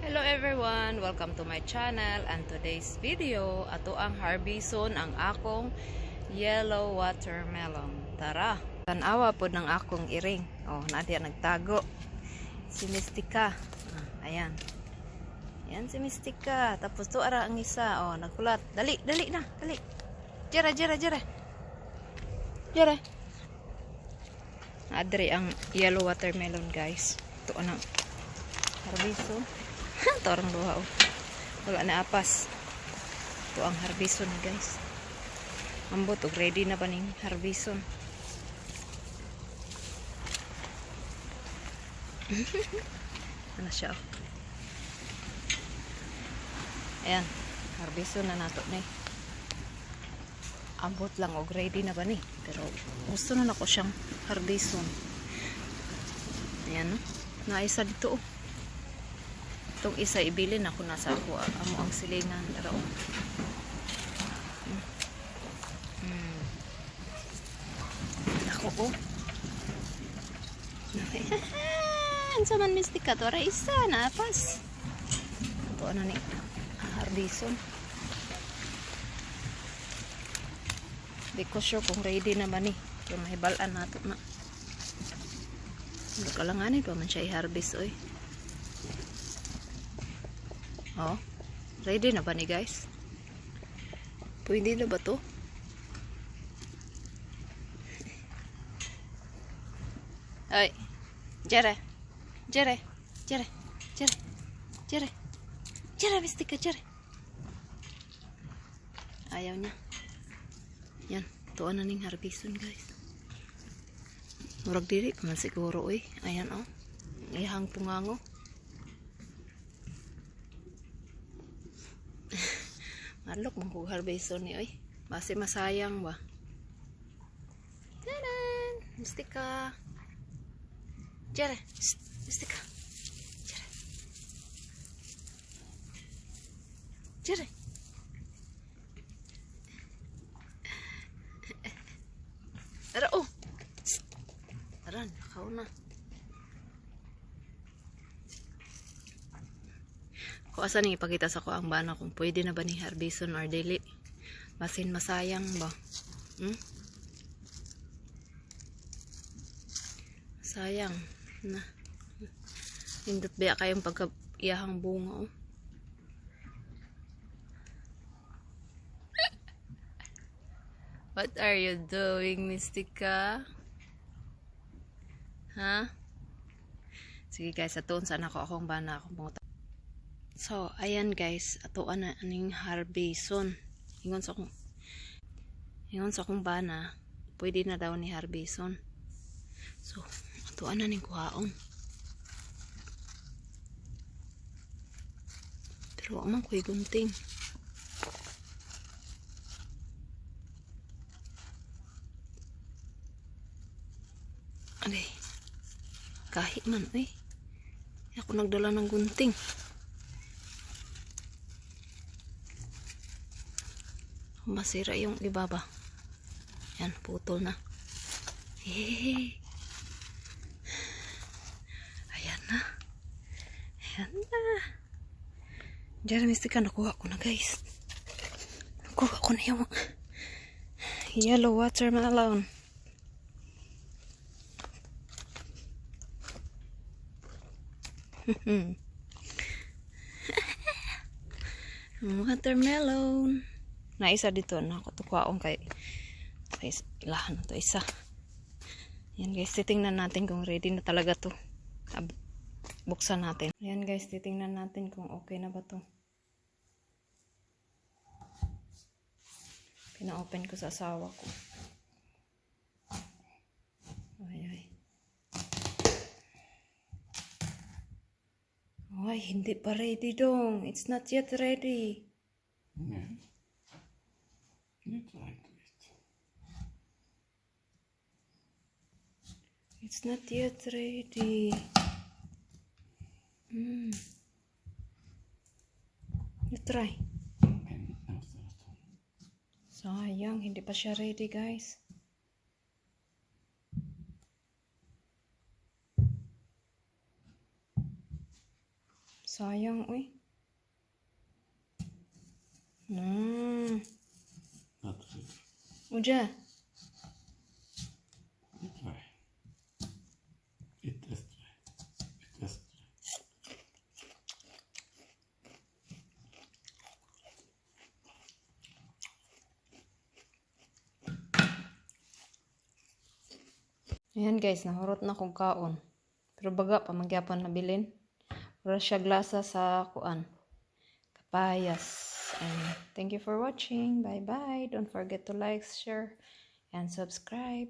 Hello everyone! Welcome to my channel and today's video ato ang harbison ang akong yellow watermelon. Tara! Tanawa po ng akong iring. Oh, nadia nagtago. Si Mystica. Ayan. Ayan si Mystica. Tapos to ara ang isa. Oh, nagkulat. Dali, dali na. Dali. Jere, jere, jere. Jere. Adre ang yellow watermelon guys. Ito ang harbison. Ito orang luha oh. Wala na apas. Ito ang harbison guys. Ambot og ready na ba ning harbison? Ano siya oh. Ayan, harbison na nato ni. Ambot lang og ready na ba ni? Pero gusto na nako siyang harbison. Ayan no. Naisa dito oh. Itong isa ibilin ako nasa ako amo ang silingan pero ako oh sa man Mystica to ara isa na pas ito ano ni harbison di ko sure kung ready na ba ni kung mahibalan nato na hindi ka lang pa man siya i-harvest oy. Oh, ready na ba ni guys? Pwede na ba to? Ay, Jere, Jere, Jere, Jere, Jere, Jere, Mystica, Jere. Ayaw niya. Yan, tuwa na ning harbison guys. Murag diri pa man siguro eh. Ayan oh, ihang pungango. Malok mong kong harbison ni oy. Base masayang ba. Tadan! Mystica. Jere. Mystica. Jere. Jere. Ara oh. Aran, nakaw na. Kung asa nang ipakita sa ko ang bana kung pwede na ba ni harbison or dili. Basin masayang ba? Sayang na. Hindot ba kayong pagka-iyahang bunga oh. What are you doing, Mystica? Ha? Sige guys, atun sana ko akong bana akong bunga. So, ayan guys, atoan na aning harbison. Ingon sa akong bana, pwede na daw ni harbison. So, atoan na ning kuhaon. Pero amang ko'y gunting. Aday, kahit man, eh. Ako nagdala ng gunting. Masira yung ibaba. Yan, putol na. Hey. Ayan na. Ayan na. Diyan, Mystica, nakuha ko na guys. Nakuha ko na yung yellow watermelon. Watermelon. Na isa dito na ako tukwaong kay ilahan na to isa. Yan guys, titingnan natin kung ready na talaga to. Buksan natin. Yan guys, titingnan natin kung okay na ba to. Pina-open ko sa asawa ko. Ay ay. Ay, hindi pa ready dong. It's not yet ready. Yeah. Look like it. It's not yet ready. You try. Sayang, hindi pa siya ready guys. Sayang, uy. Not really. Uja. Try. It is try. It is try. Ayan guys, nahurot na kong kaon. Pero baga pa magyapon nabilin. Wala siya glasa sa kuan. Kapayas. And thank you for watching. Bye bye. Don't forget to like, share, and subscribe.